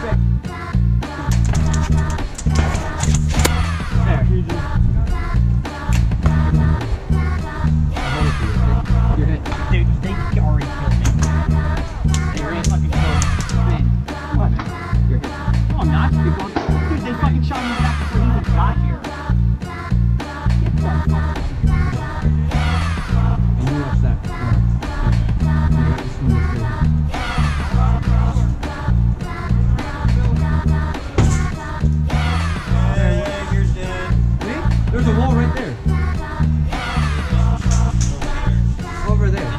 There. You're hit. Dude, they already killed me. They already fucking killed me. Man, come on, man. You're hit. No, I'm not. Dude, they fucking shot me back before he even got here. Get the fuck out of here. And you watch that. There's a wall right there. Over there.